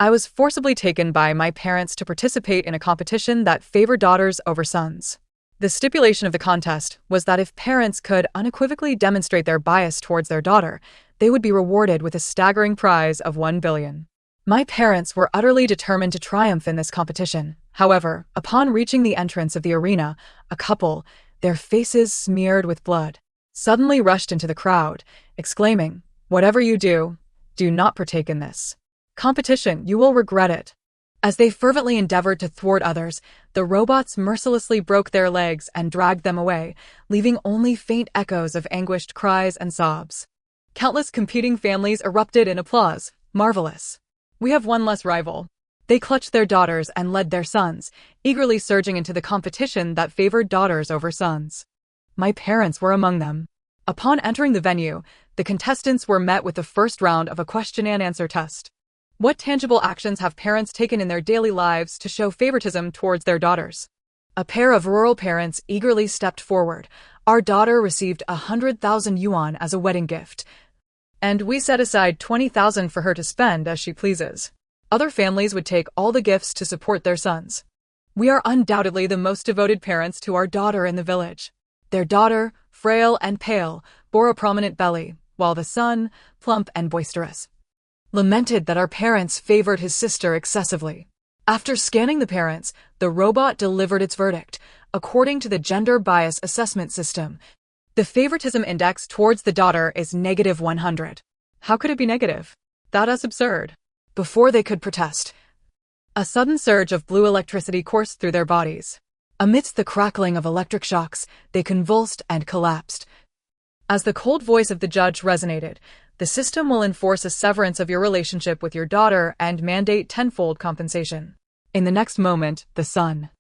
I was forcibly taken by my parents to participate in a competition that favored daughters over sons. The stipulation of the contest was that if parents could unequivocally demonstrate their bias towards their daughter, they would be rewarded with a staggering prize of 1 billion. My parents were utterly determined to triumph in this competition. However, upon reaching the entrance of the arena, a couple, their faces smeared with blood, suddenly rushed into the crowd, exclaiming, "Whatever you do, do not partake in this competition, you will regret it." As they fervently endeavored to thwart others, the robots mercilessly broke their legs and dragged them away, leaving only faint echoes of anguished cries and sobs. Countless competing families erupted in applause. Marvelous. We have one less rival. They clutched their daughters and led their sons, eagerly surging into the competition that favored daughters over sons. My parents were among them. Upon entering the venue, the contestants were met with the first round of a question-and-answer test. What tangible actions have parents taken in their daily lives to show favoritism towards their daughters? A pair of rural parents eagerly stepped forward. Our daughter received 100,000 yuan as a wedding gift, and we set aside 20,000 for her to spend as she pleases. Other families would take all the gifts to support their sons. We are undoubtedly the most devoted parents to our daughter in the village. Their daughter, frail and pale, bore a prominent belly, while the son, plump and boisterous, lamented that our parents favored his sister excessively. After scanning the parents, the robot delivered its verdict. According to the gender bias assessment system, the favoritism index towards the daughter is -100. How could it be negative? That is absurd. Before they could protest, a sudden surge of blue electricity coursed through their bodies. Amidst the crackling of electric shocks, they convulsed and collapsed. As the cold voice of the judge resonated, the system will enforce a severance of your relationship with your daughter and mandate tenfold compensation. In the next moment, the son,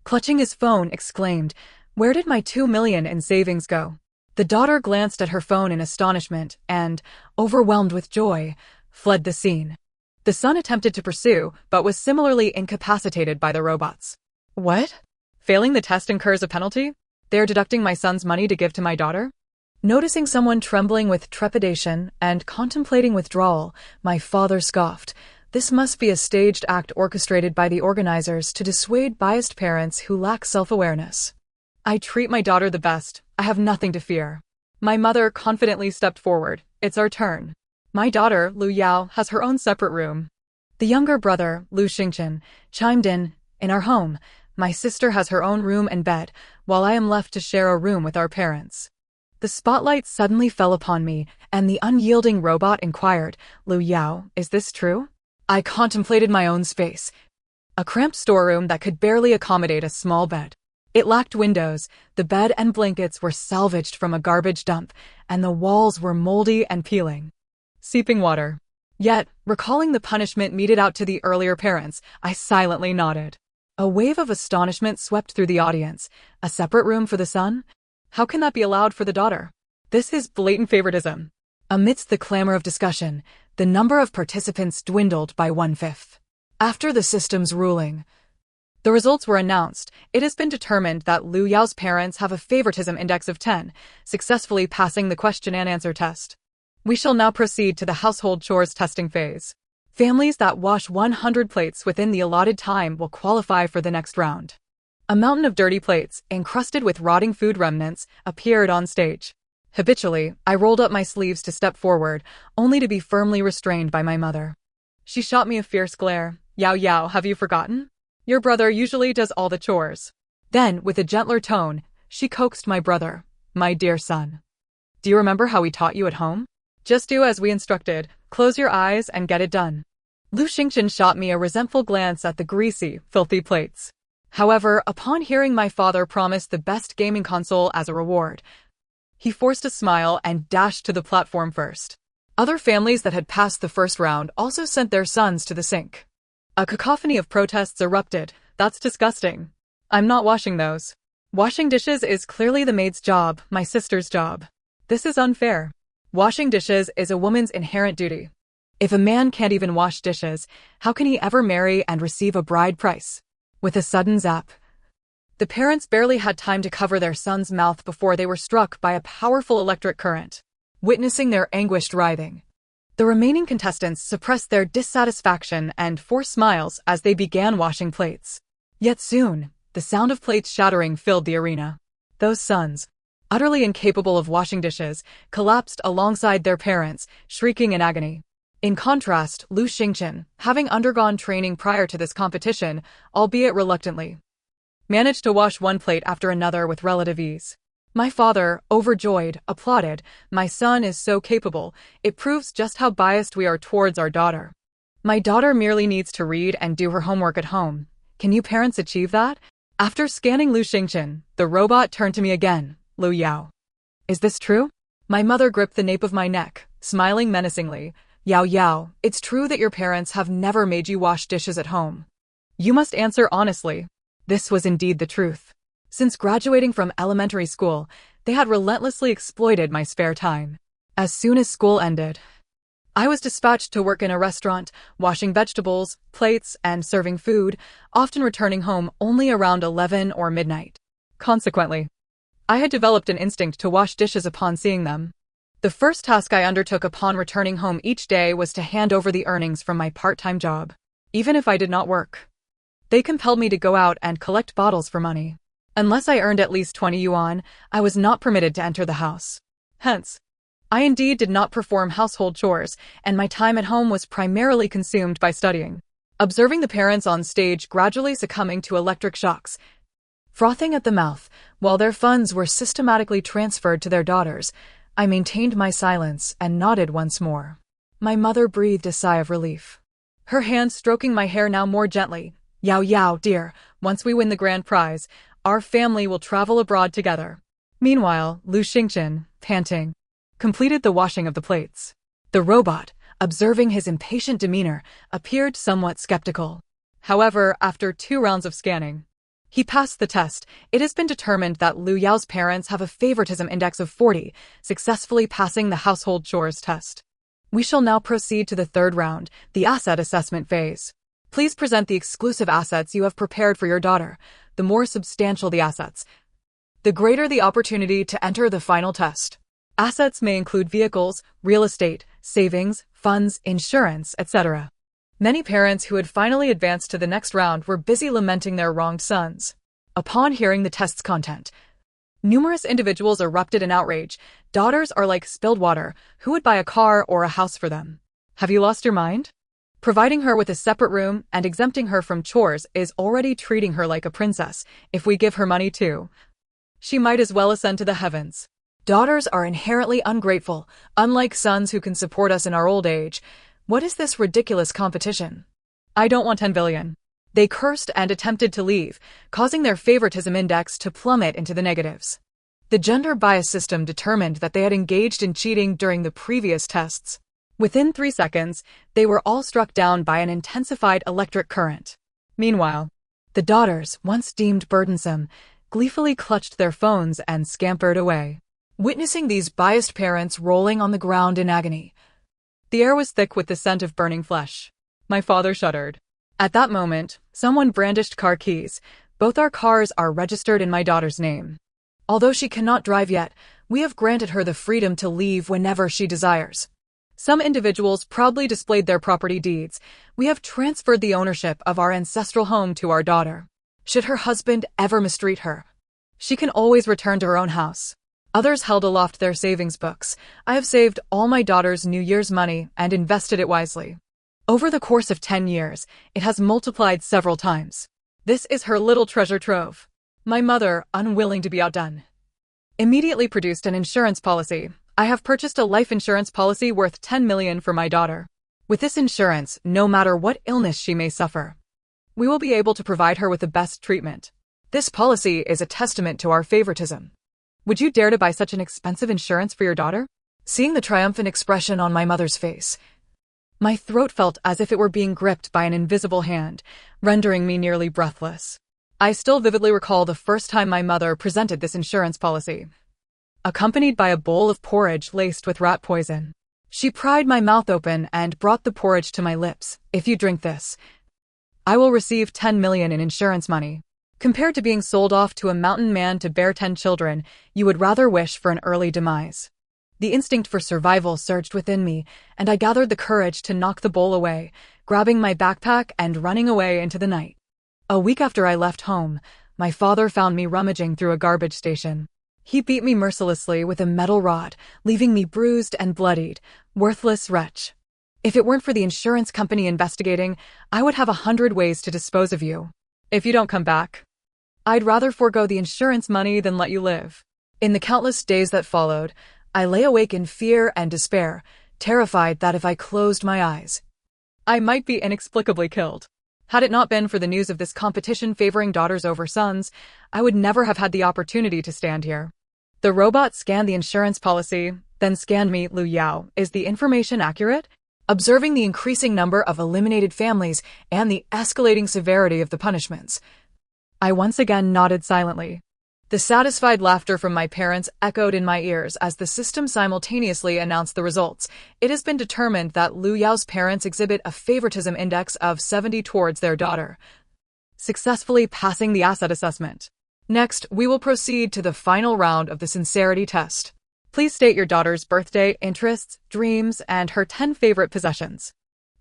clutching his phone, exclaimed, "Where did my 2 million in savings go?" The daughter glanced at her phone in astonishment and, overwhelmed with joy, fled the scene. The son attempted to pursue, but was similarly incapacitated by the robots. What? Failing the test incurs a penalty? They are deducting my son's money to give to my daughter? Noticing someone trembling with trepidation and contemplating withdrawal, my father scoffed. This must be a staged act orchestrated by the organizers to dissuade biased parents who lack self-awareness. I treat my daughter the best. I have nothing to fear. My mother confidently stepped forward. It's our turn. My daughter, Lu Yao, has her own separate room. The younger brother, Lu Xingchen, chimed in our home, my sister has her own room and bed, while I am left to share a room with our parents. The spotlight suddenly fell upon me, and the unyielding robot inquired, Lu Yao, is this true? I contemplated my own space. A cramped storeroom that could barely accommodate a small bed. It lacked windows, the bed and blankets were salvaged from a garbage dump, and the walls were moldy and peeling. Seeping water. Yet, recalling the punishment meted out to the earlier parents, I silently nodded. A wave of astonishment swept through the audience. A separate room for the son? How can that be allowed for the daughter? This is blatant favoritism. Amidst the clamor of discussion, the number of participants dwindled by 1/5. After the system's ruling, the results were announced. It has been determined that Lu Yao's parents have a favoritism index of 10, successfully passing the question-and-answer test. We shall now proceed to the household chores testing phase. Families that wash 100 plates within the allotted time will qualify for the next round. A mountain of dirty plates, encrusted with rotting food remnants, appeared on stage. Habitually, I rolled up my sleeves to step forward, only to be firmly restrained by my mother. She shot me a fierce glare. Yao Yao, have you forgotten? Your brother usually does all the chores. Then, with a gentler tone, she coaxed my brother. My dear son, do you remember how we taught you at home? Just do as we instructed, close your eyes and get it done. Lu Xingchen shot me a resentful glance at the greasy, filthy plates. However, upon hearing my father promise the best gaming console as a reward, he forced a smile and dashed to the platform first. Other families that had passed the first round also sent their sons to the sink. A cacophony of protests erupted. That's disgusting. I'm not washing those. Washing dishes is clearly the maid's job, my sister's job. This is unfair. Washing dishes is a woman's inherent duty. If a man can't even wash dishes, how can he ever marry and receive a bride price? With a sudden zap, the parents barely had time to cover their son's mouth before they were struck by a powerful electric current. Witnessing their anguished writhing, The remaining contestants suppressed their dissatisfaction and forced smiles as they began washing plates. Yet soon, the sound of plates shattering filled the arena. Those sons, utterly incapable of washing dishes, collapsed alongside their parents, shrieking in agony. In contrast, Lu Xingchen, having undergone training prior to this competition, albeit reluctantly, managed to wash one plate after another with relative ease. My father, overjoyed, applauded, "My son is so capable, it proves just how biased we are towards our daughter. My daughter merely needs to read and do her homework at home. Can you parents achieve that?" After scanning Lu Xingchen, the robot turned to me again. "Lu Yao. Is this true?" My mother gripped the nape of my neck, smiling menacingly. "Yao Yao, it's true that your parents have never made you wash dishes at home. You must answer honestly." This was indeed the truth. Since graduating from elementary school, they had relentlessly exploited my spare time. As soon as school ended, I was dispatched to work in a restaurant, washing vegetables, plates, and serving food, often returning home only around 11 or midnight. Consequently, I had developed an instinct to wash dishes upon seeing them. The first task I undertook upon returning home each day was to hand over the earnings from my part-time job. Even if I did not work, they compelled me to go out and collect bottles for money. Unless I earned at least 20 yuan, I was not permitted to enter the house. Hence, I indeed did not perform household chores, and my time at home was primarily consumed by studying. Observing the parents on stage gradually succumbing to electric shocks, frothing at the mouth, while their funds were systematically transferred to their daughters, I maintained my silence and nodded once more. My mother breathed a sigh of relief, her hand stroking my hair now more gently. "Yao Yao, dear, once we win the grand prize, our family will travel abroad together." Meanwhile, Lu Xingchen, panting, completed the washing of the plates. The robot, observing his impatient demeanor, appeared somewhat skeptical. However, after 2 rounds of scanning, he passed the test. It has been determined that Lu Yao's parents have a favoritism index of 40, successfully passing the household chores test. We shall now proceed to the 3rd round, the asset assessment phase. Please present the exclusive assets you have prepared for your daughter. The more substantial the assets, the greater the opportunity to enter the final test. Assets may include vehicles, real estate, savings, funds, insurance, etc. Many parents who had finally advanced to the next round were busy lamenting their wronged sons. Upon hearing the test's content, numerous individuals erupted in outrage. Daughters are like spilled water. Who would buy a car or a house for them? Have you lost your mind? Providing her with a separate room and exempting her from chores is already treating her like a princess. If we give her money too, she might as well ascend to the heavens. Daughters are inherently ungrateful, unlike sons who can support us in our old age. What is this ridiculous competition? I don't want 10 billion. They cursed and attempted to leave, causing their favoritism index to plummet into the negatives. The gender bias system determined that they had engaged in cheating during the previous tests. Within 3 seconds, they were all struck down by an intensified electric current. Meanwhile, the daughters, once deemed burdensome, gleefully clutched their phones and scampered away. Witnessing these biased parents rolling on the ground in agony, the air was thick with the scent of burning flesh. My father shuddered. At that moment, someone brandished car keys. Both our cars are registered in my daughter's name. Although she cannot drive yet, we have granted her the freedom to leave whenever she desires. Some individuals proudly displayed their property deeds. We have transferred the ownership of our ancestral home to our daughter. Should her husband ever mistreat her, she can always return to her own house. Others held aloft their savings books. I have saved all my daughter's New Year's money and invested it wisely. Over the course of 10 years, it has multiplied several times. This is her little treasure trove. My mother, unwilling to be outdone, immediately produced an insurance policy. I have purchased a life insurance policy worth 10 million for my daughter. With this insurance, no matter what illness she may suffer, we will be able to provide her with the best treatment. This policy is a testament to our favoritism. Would you dare to buy such an expensive insurance for your daughter? Seeing the triumphant expression on my mother's face, my throat felt as if it were being gripped by an invisible hand, rendering me nearly breathless. I still vividly recall the first time my mother presented this insurance policy, accompanied by a bowl of porridge laced with rat poison. She pried my mouth open and brought the porridge to my lips. "If you drink this, I will receive 10 million in insurance money. Compared to being sold off to a mountain man to bear 10 children, you would rather wish for an early demise." The instinct for survival surged within me, and I gathered the courage to knock the bowl away, grabbing my backpack and running away into the night. A week after I left home, my father found me rummaging through a garbage station. He beat me mercilessly with a metal rod, leaving me bruised and bloodied, worthless wretch. If it weren't for the insurance company investigating, I would have 100 ways to dispose of you. If you don't come back, I'd rather forego the insurance money than let you live. In the countless days that followed, I lay awake in fear and despair, terrified that if I closed my eyes, I might be inexplicably killed. Had it not been for the news of this competition favoring daughters over sons, I would never have had the opportunity to stand here. The robot scanned the insurance policy, then scanned me. Lu Yao, is the information accurate? Observing the increasing number of eliminated families and the escalating severity of the punishments, I once again nodded silently. The satisfied laughter from my parents echoed in my ears as the system simultaneously announced the results. It has been determined that Lu Yao's parents exhibit a favoritism index of 70 towards their daughter, successfully passing the asset assessment. Next, we will proceed to the final round of the sincerity test. Please state your daughter's birthday, interests, dreams, and her 10 favorite possessions.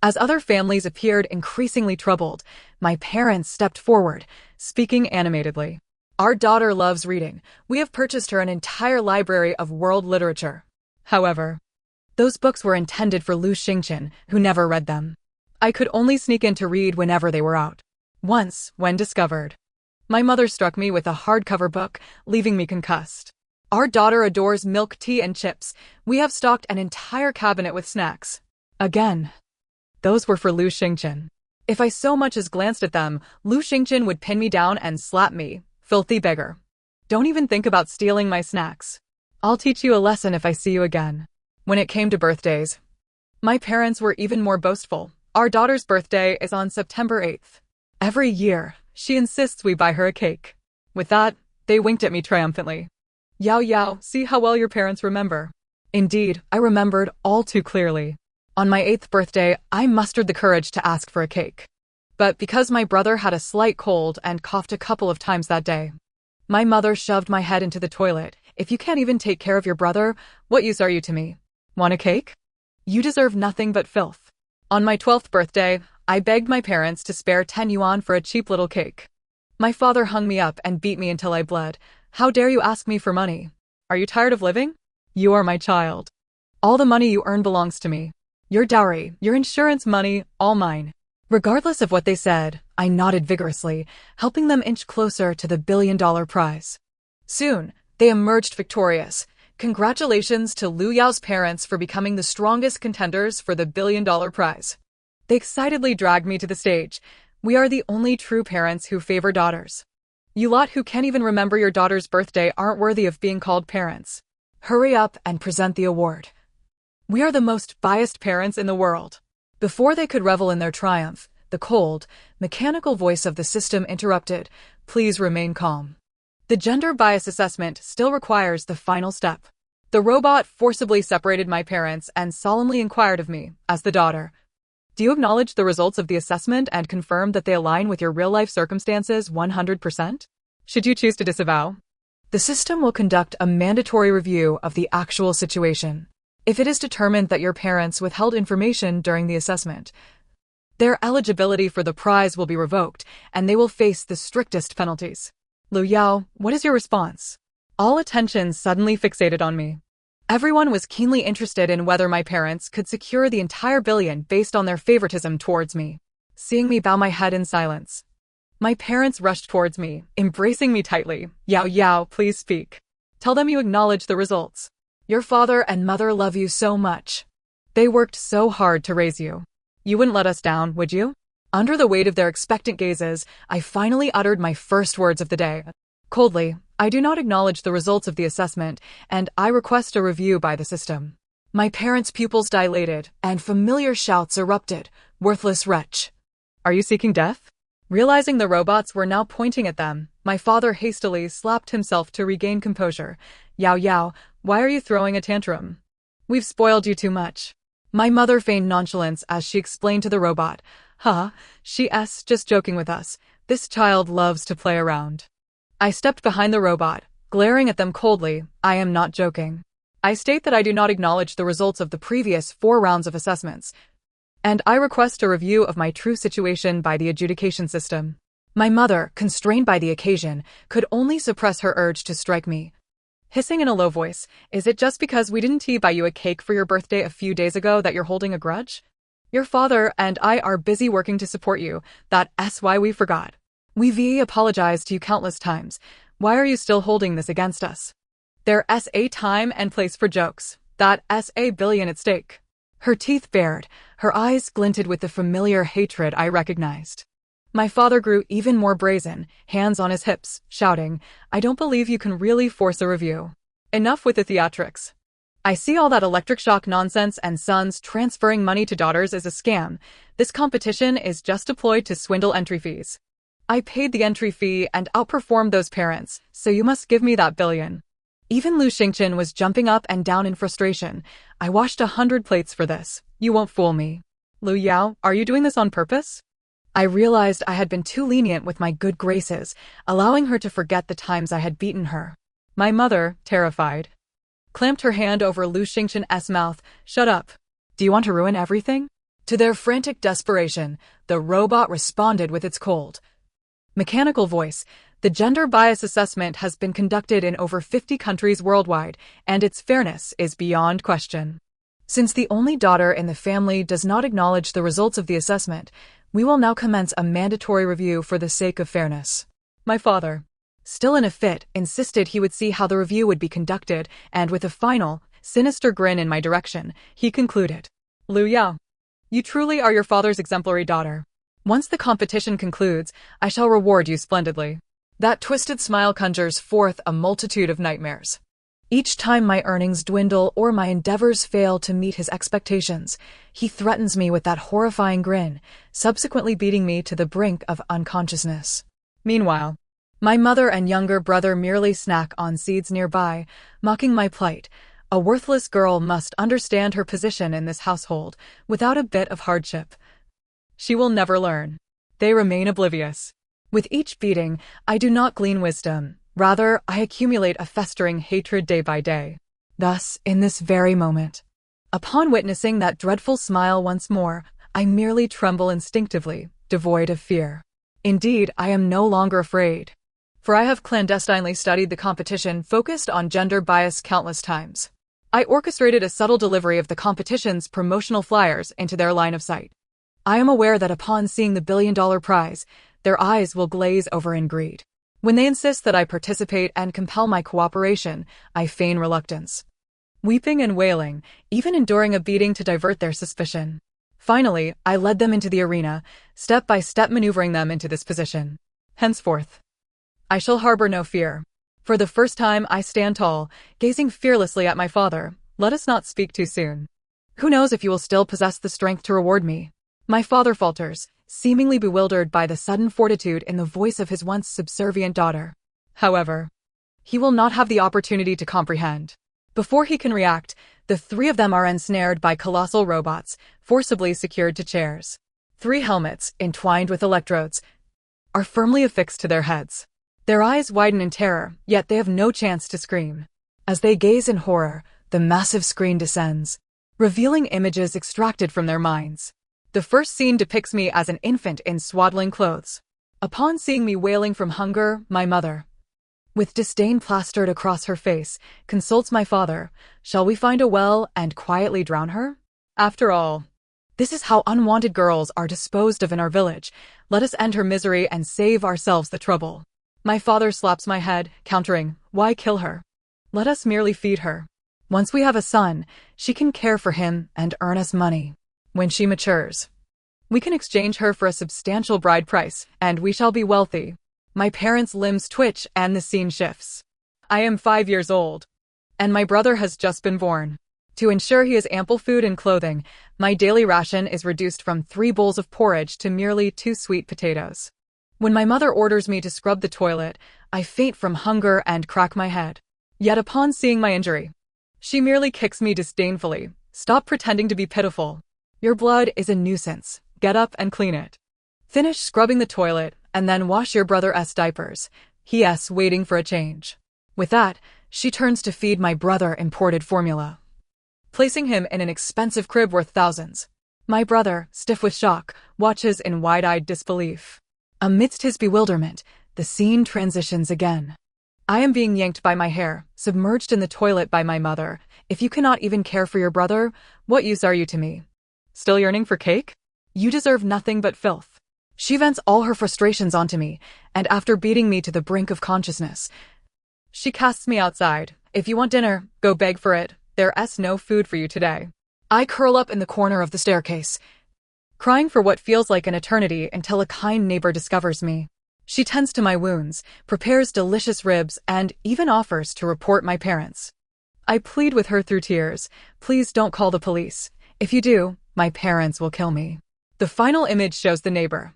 As other families appeared increasingly troubled, my parents stepped forward, speaking animatedly. Our daughter loves reading. We have purchased her an entire library of world literature. However, those books were intended for Lu Xingqian, who never read them. I could only sneak in to read whenever they were out. Once, when discovered, my mother struck me with a hardcover book, leaving me concussed. Our daughter adores milk tea and chips. We have stocked an entire cabinet with snacks. Again, those were for Lu Xingqian. If I so much as glanced at them, Lu Xingqian would pin me down and slap me. Filthy beggar. Don't even think about stealing my snacks. I'll teach you a lesson if I see you again. When it came to birthdays, my parents were even more boastful. Our daughter's birthday is on September 8th. Every year, she insists we buy her a cake. With that, they winked at me triumphantly. Yao Yao, see how well your parents remember. Indeed, I remembered all too clearly. On my 8th birthday, I mustered the courage to ask for a cake. But because my brother had a slight cold and coughed a couple of times that day, my mother shoved my head into the toilet. If you can't even take care of your brother, what use are you to me? Want a cake? You deserve nothing but filth. On my 12th birthday, I begged my parents to spare 10 yuan for a cheap little cake. My father hung me up and beat me until I bled. How dare you ask me for money? Are you tired of living? You are my child. All the money you earn belongs to me. Your dowry, your insurance money, all mine. Regardless of what they said, I nodded vigorously, helping them inch closer to the billion-dollar prize. Soon, they emerged victorious. Congratulations to Lu Yao's parents for becoming the strongest contenders for the billion-dollar prize. They excitedly dragged me to the stage. We are the only true parents who favor daughters. You lot who can't even remember your daughter's birthday aren't worthy of being called parents. Hurry up and present the award. We are the most biased parents in the world. Before they could revel in their triumph, the cold, mechanical voice of the system interrupted. Please remain calm. The gender bias assessment still requires the final step. The robot forcibly separated my parents and solemnly inquired of me, as the daughter, do you acknowledge the results of the assessment and confirm that they align with your real-life circumstances 100%? Should you choose to disavow, the system will conduct a mandatory review of the actual situation. If it is determined that your parents withheld information during the assessment, their eligibility for the prize will be revoked, and they will face the strictest penalties. Lu Yao, what is your response? All attention suddenly fixated on me. Everyone was keenly interested in whether my parents could secure the entire billion based on their favoritism towards me. Seeing me bow my head in silence, my parents rushed towards me, embracing me tightly. Yao Yao, please speak. Tell them you acknowledge the results. Your father and mother love you so much. They worked so hard to raise you. You wouldn't let us down, would you? Under the weight of their expectant gazes, I finally uttered my first words of the day. Coldly, I do not acknowledge the results of the assessment, and I request a review by the system. My parents' pupils dilated, and familiar shouts erupted. Worthless wretch. Are you seeking death? Realizing the robots were now pointing at them, my father hastily slapped himself to regain composure. Yao Yao, why are you throwing a tantrum? We've spoiled you too much. My mother feigned nonchalance as she explained to the robot. She's just joking with us. This child loves to play around. I stepped behind the robot, glaring at them coldly. I am not joking. I state that I do not acknowledge the results of the previous 4 rounds of assessments, and I request a review of my true situation by the adjudication system. My mother, constrained by the occasion, could only suppress her urge to strike me. Hissing in a low voice, "Is it just because we didn't buy you a cake for your birthday a few days ago that you're holding a grudge? Your father and I are busy working to support you, that's why we forgot. We've apologized to you countless times. Why are you still holding this against us? There's a time and place for jokes. That's a billion at stake." Her teeth bared, her eyes glinted with the familiar hatred I recognized. My father grew even more brazen, hands on his hips, shouting, "I don't believe you can really force a review. Enough with the theatrics. I see all that electric shock nonsense and sons transferring money to daughters is a scam. This competition is just a ploy to swindle entry fees. I paid the entry fee and outperformed those parents, so you must give me that billion." Even Lu Xingqian was jumping up and down in frustration. "I washed 100 plates for this. You won't fool me. Lu Yao, are you doing this on purpose?" I realized I had been too lenient with my good graces, allowing her to forget the times I had beaten her. My mother, terrified, clamped her hand over Lu Xingqian's mouth. "Shut up. Do you want to ruin everything?" To their frantic desperation, the robot responded with its cold, mechanical voice. "The gender bias assessment has been conducted in over 50 countries worldwide, and its fairness is beyond question. Since the only daughter in the family does not acknowledge the results of the assessment, we will now commence a mandatory review for the sake of fairness." My father, still in a fit, insisted he would see how the review would be conducted, and with a final, sinister grin in my direction, he concluded, "Lu Yao, you truly are your father's exemplary daughter. Once the competition concludes, I shall reward you splendidly." That twisted smile conjures forth a multitude of nightmares. Each time my earnings dwindle or my endeavors fail to meet his expectations, he threatens me with that horrifying grin, subsequently beating me to the brink of unconsciousness. Meanwhile, my mother and younger brother merely snack on seeds nearby, mocking my plight. A worthless girl must understand her position in this household without a bit of hardship. She will never learn. They remain oblivious. With each beating, I do not glean wisdom. Rather, I accumulate a festering hatred day by day. Thus, in this very moment, upon witnessing that dreadful smile once more, I merely tremble instinctively, devoid of fear. Indeed, I am no longer afraid, for I have clandestinely studied the competition focused on gender bias countless times. I orchestrated a subtle delivery of the competition's promotional flyers into their line of sight. I am aware that upon seeing the billion-dollar prize, their eyes will glaze over in greed. When they insist that I participate and compel my cooperation, I feign reluctance, weeping and wailing, even enduring a beating to divert their suspicion. Finally, I led them into the arena, step by step maneuvering them into this position. Henceforth, I shall harbor no fear. For the first time, I stand tall, gazing fearlessly at my father. Let us not speak too soon. Who knows if you will still possess the strength to reward me? My father falters, seemingly bewildered by the sudden fortitude in the voice of his once subservient daughter. However, he will not have the opportunity to comprehend. Before he can react, the 3 of them are ensnared by colossal robots, forcibly secured to chairs. 3 helmets, entwined with electrodes, are firmly affixed to their heads. Their eyes widen in terror, yet they have no chance to scream. As they gaze in horror, the massive screen descends, revealing images extracted from their minds. The first scene depicts me as an infant in swaddling clothes. Upon seeing me wailing from hunger, my mother, with disdain plastered across her face, consults my father. Shall we find a well and quietly drown her? After all, this is how unwanted girls are disposed of in our village. Let us end her misery and save ourselves the trouble. My father slaps my head, countering, "Why kill her? Let us merely feed her. Once we have a son, she can care for him and earn us money. When she matures, we can exchange her for a substantial bride price, and we shall be wealthy." My parents' limbs twitch and the scene shifts. I am 5 years old, and my brother has just been born. To ensure he has ample food and clothing, my daily ration is reduced from 3 bowls of porridge to merely 2 sweet potatoes. When my mother orders me to scrub the toilet, I faint from hunger and crack my head. Yet upon seeing my injury, she merely kicks me disdainfully. "Stop pretending to be pitiful. Your blood is a nuisance. Get up and clean it. Finish scrubbing the toilet, and then wash your brother's diapers. He's waiting for a change." With that, She turns to feed my brother imported formula, placing him in an expensive crib worth thousands. My brother, stiff with shock, watches in wide-eyed disbelief. Amidst his bewilderment, the scene transitions again. I am being yanked by my hair, submerged in the toilet by my mother. If you cannot even care for your brother, what use are you to me? Still yearning for cake? You deserve nothing but filth. She vents all her frustrations onto me, and after beating me to the brink of consciousness, she casts me outside. If you want dinner, go beg for it. There's no food for you today. I curl up in the corner of the staircase, crying for what feels like an eternity until a kind neighbor discovers me. She tends to my wounds, prepares delicious ribs, and even offers to report my parents. I plead with her through tears. Please don't call the police. If you do, my parents will kill me. The final image shows the neighbor,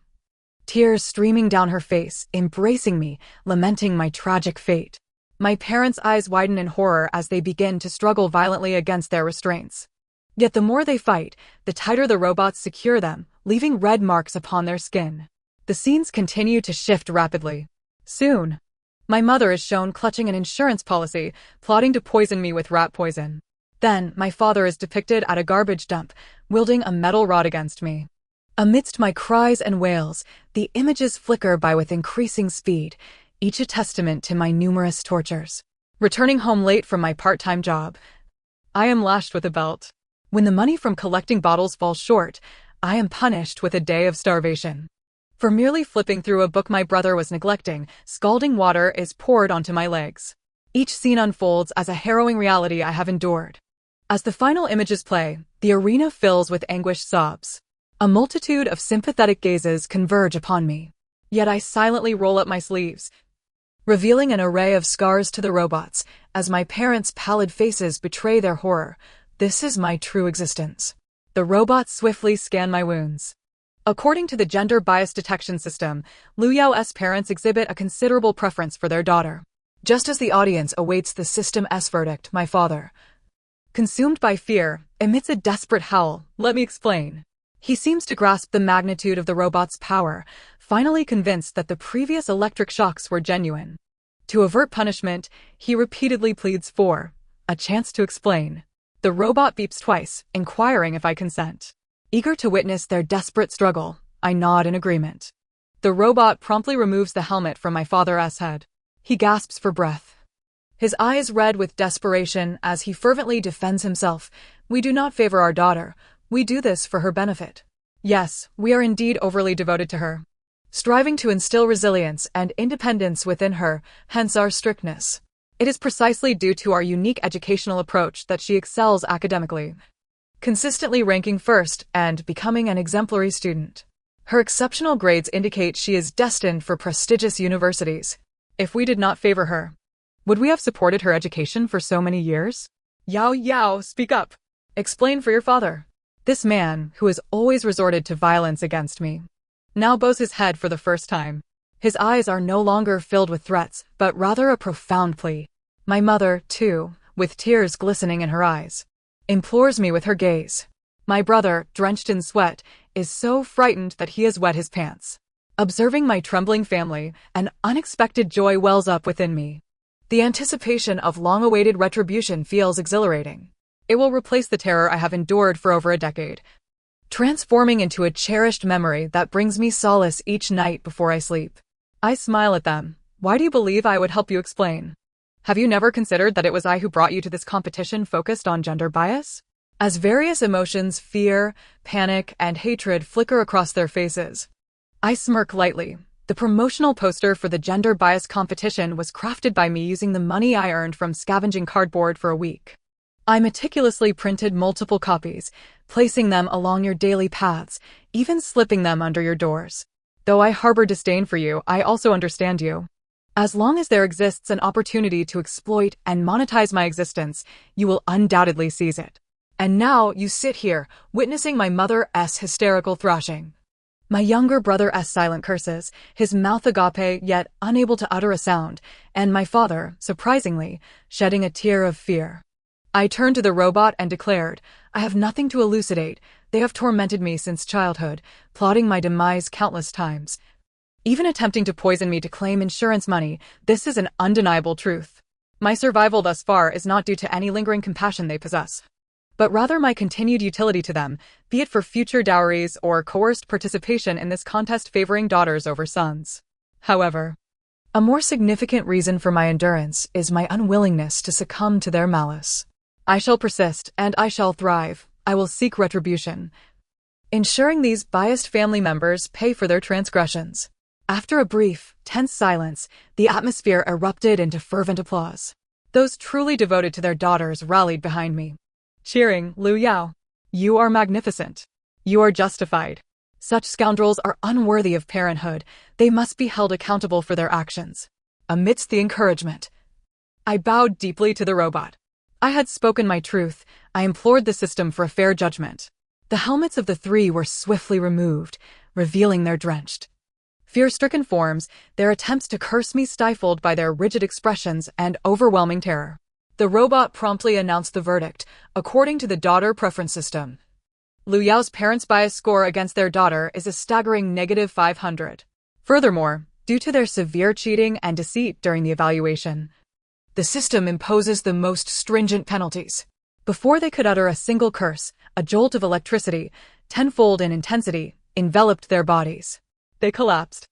tears streaming down her face, embracing me, lamenting my tragic fate. My parents' eyes widen in horror as they begin to struggle violently against their restraints. Yet the more they fight, the tighter the robots secure them, leaving red marks upon their skin. The scenes continue to shift rapidly. Soon, my mother is shown clutching an insurance policy, plotting to poison me with rat poison. Then, my father is depicted at a garbage dump, wielding a metal rod against me. Amidst my cries and wails, the images flicker by with increasing speed, each a testament to my numerous tortures. Returning home late from my part-time job, I am lashed with a belt. When the money from collecting bottles falls short, I am punished with a day of starvation. For merely flipping through a book my brother was neglecting, scalding water is poured onto my legs. Each scene unfolds as a harrowing reality I have endured. As the final images play, the arena fills with anguished sobs. A multitude of sympathetic gazes converge upon me. Yet I silently roll up my sleeves, revealing an array of scars to the robots, as my parents' pallid faces betray their horror. This is my true existence. The robots swiftly scan my wounds. According to the gender bias detection system, Liu Yao's parents exhibit a considerable preference for their daughter. Just as the audience awaits the system's verdict, my father, consumed by fear, emits a desperate howl. Let me explain. He seems to grasp the magnitude of the robot's power, finally convinced that the previous electric shocks were genuine. To avert punishment, he repeatedly pleads for a chance to explain. The robot beeps twice, inquiring if I consent. Eager to witness their desperate struggle, I nod in agreement. The robot promptly removes the helmet from my father's head. He gasps for breath, his eyes red with desperation as he fervently defends himself. We do not favor our daughter. We do this for her benefit. Yes, we are indeed overly devoted to her, striving to instill resilience and independence within her, hence our strictness. It is precisely due to our unique educational approach that she excels academically, consistently ranking first and becoming an exemplary student. Her exceptional grades indicate she is destined for prestigious universities. If we did not favor her, would we have supported her education for so many years? Yao, speak up. Explain for your father. This man, who has always resorted to violence against me, now bows his head for the first time. His eyes are no longer filled with threats, but rather a profound plea. My mother, too, with tears glistening in her eyes, implores me with her gaze. My brother, drenched in sweat, is so frightened that he has wet his pants. Observing my trembling family, an unexpected joy wells up within me. The anticipation of long-awaited retribution feels exhilarating. It will replace the terror I have endured for over a decade, transforming into a cherished memory that brings me solace each night before I sleep. I smile at them. Why do you believe I would help you explain? Have you never considered that it was I who brought you to this competition focused on gender bias? As various emotions, fear, panic, and hatred flicker across their faces, I smirk lightly. The promotional poster for the gender bias competition was crafted by me using the money I earned from scavenging cardboard for a week. I meticulously printed multiple copies, placing them along your daily paths, even slipping them under your doors. Though I harbor disdain for you, I also understand you. As long as there exists an opportunity to exploit and monetize my existence, you will undoubtedly seize it. And now you sit here, witnessing my mother's hysterical thrashing. My younger brother's silent curses, his mouth agape yet unable to utter a sound, and my father, surprisingly, shedding a tear of fear. I turned to the robot and declared, I have nothing to elucidate. They have tormented me since childhood, plotting my demise countless times, even attempting to poison me to claim insurance money. This is an undeniable truth. My survival thus far is not due to any lingering compassion they possess, but rather my continued utility to them, be it for future dowries or coerced participation in this contest favoring daughters over sons. However, a more significant reason for my endurance is my unwillingness to succumb to their malice. I shall persist, and I shall thrive. I will seek retribution, ensuring these biased family members pay for their transgressions. After a brief, tense silence, the atmosphere erupted into fervent applause. Those truly devoted to their daughters rallied behind me, cheering, "Lu Yao, you are magnificent. You are justified. Such scoundrels are unworthy of parenthood. They must be held accountable for their actions." Amidst the encouragement, I bowed deeply to the robot. I had spoken my truth. I implored the system for a fair judgment. The helmets of the three were swiftly removed, revealing their drenched, fear-stricken forms, their attempts to curse me stifled by their rigid expressions and overwhelming terror. The robot promptly announced the verdict, according to the daughter preference system. Lu Yao's parents' bias score against their daughter is a staggering -500. Furthermore, due to their severe cheating and deceit during the evaluation, the system imposes the most stringent penalties. Before they could utter a single curse, a jolt of electricity, tenfold in intensity, enveloped their bodies. They collapsed,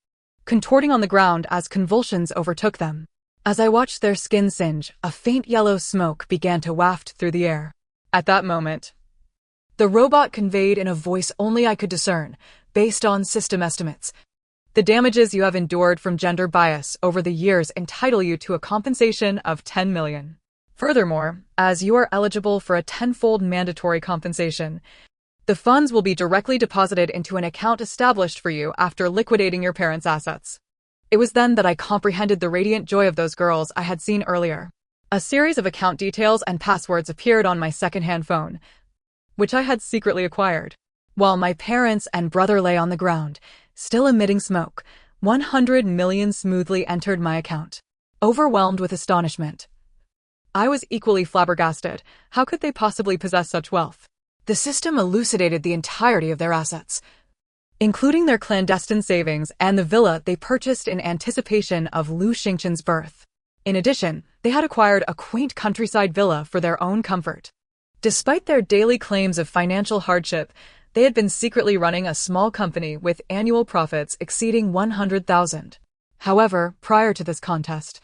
contorting on the ground as convulsions overtook them. As I watched their skin singe, a faint yellow smoke began to waft through the air. At that moment, the robot conveyed in a voice only I could discern, based on system estimates, "The damages you have endured from gender bias over the years entitle you to a compensation of 10 million. Furthermore, as you are eligible for a tenfold mandatory compensation, the funds will be directly deposited into an account established for you after liquidating your parents' assets." It was then that I comprehended the radiant joy of those girls I had seen earlier. A series of account details and passwords appeared on my second-hand phone, which I had secretly acquired. While my parents and brother lay on the ground, still emitting smoke, 100 million smoothly entered my account. Overwhelmed with astonishment, I was equally flabbergasted. How could they possibly possess such wealth? The system elucidated the entirety of their assets, including their clandestine savings and the villa they purchased in anticipation of Lu Xingchen's birth. In addition, they had acquired a quaint countryside villa for their own comfort. Despite their daily claims of financial hardship, they had been secretly running a small company with annual profits exceeding 100,000. However, prior to this contest,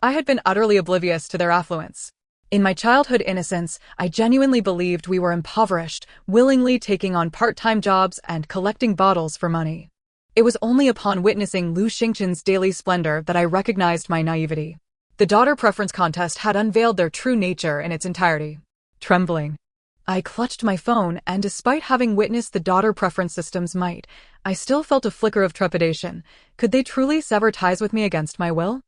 I had been utterly oblivious to their affluence. In my childhood innocence, I genuinely believed we were impoverished, willingly taking on part-time jobs and collecting bottles for money. It was only upon witnessing Lu Xingchen's daily splendor that I recognized my naivety. The daughter preference contest had unveiled their true nature in its entirety. Trembling, I clutched my phone, and despite having witnessed the daughter preference system's might, I still felt a flicker of trepidation. Could they truly sever ties with me against my will?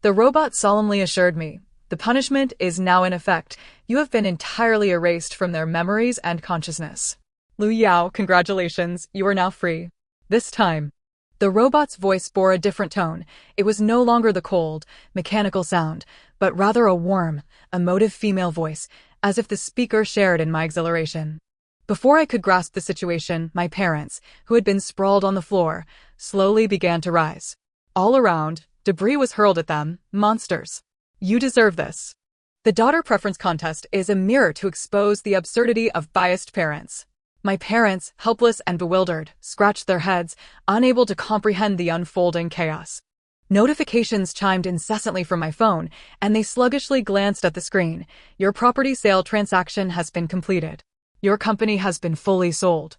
The robot solemnly assured me, "The punishment is now in effect. You have been entirely erased from their memories and consciousness. Lu Yao, congratulations, you are now free." This time, the robot's voice bore a different tone. It was no longer the cold, mechanical sound, but rather a warm, emotive female voice, as if the speaker shared in my exhilaration. Before I could grasp the situation, my parents, who had been sprawled on the floor, slowly began to rise. All around, debris was hurled at them. "Monsters. You deserve this." The daughter preference contest is a mirror to expose the absurdity of biased parents. My parents, helpless and bewildered, scratched their heads, unable to comprehend the unfolding chaos. Notifications chimed incessantly from my phone, and they sluggishly glanced at the screen. "Your property sale transaction has been completed. Your company has been fully sold.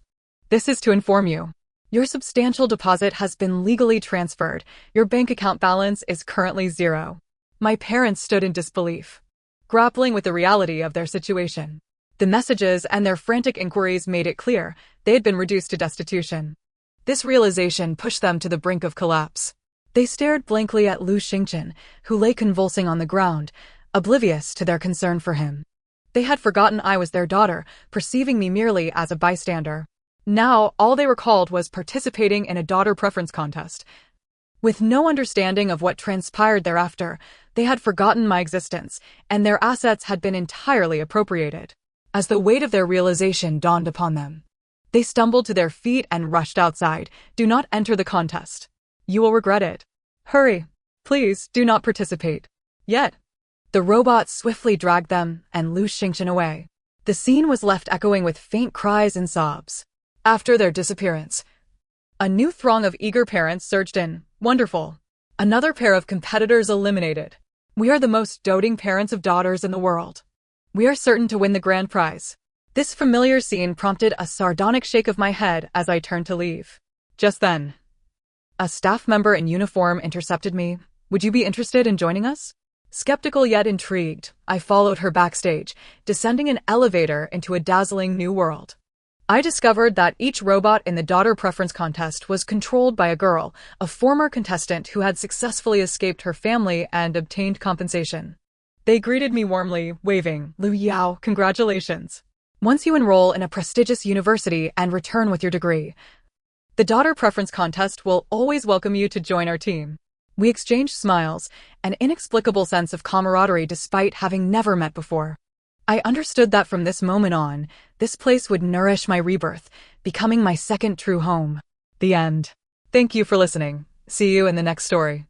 This is to inform you. Your substantial deposit has been legally transferred. Your bank account balance is currently 0. My parents stood in disbelief, grappling with the reality of their situation. The messages and their frantic inquiries made it clear they had been reduced to destitution. This realization pushed them to the brink of collapse. They stared blankly at Lu Xingchen, who lay convulsing on the ground, oblivious to their concern for him. They had forgotten I was their daughter, perceiving me merely as a bystander. Now, all they recalled was participating in a daughter preference contest. With no understanding of what transpired thereafter, they had forgotten my existence, and their assets had been entirely appropriated. As the weight of their realization dawned upon them, they stumbled to their feet and rushed outside. "Do not enter the contest. You will regret it. Hurry. Please, do not participate. Yet." The robot swiftly dragged them and Lu Xingchen away. The scene was left echoing with faint cries and sobs. After their disappearance, a new throng of eager parents surged in. Wonderful. Another pair of competitors eliminated. We are the most doting parents of daughters in the world. We are certain to win the grand prize. This familiar scene prompted a sardonic shake of my head as I turned to leave. Just then, a staff member in uniform intercepted me. Would you be interested in joining us? Skeptical yet intrigued, I followed her backstage, descending an elevator into a dazzling new world. I discovered that each robot in the daughter preference contest was controlled by a girl, a former contestant who had successfully escaped her family and obtained compensation. They greeted me warmly, waving, "Lu Yao, congratulations. Once you enroll in a prestigious university and return with your degree, the daughter preference contest will always welcome you to join our team." We exchanged smiles, an inexplicable sense of camaraderie despite having never met before. I understood that from this moment on, this place would nourish my rebirth, becoming my second true home. The end. Thank you for listening. See you in the next story.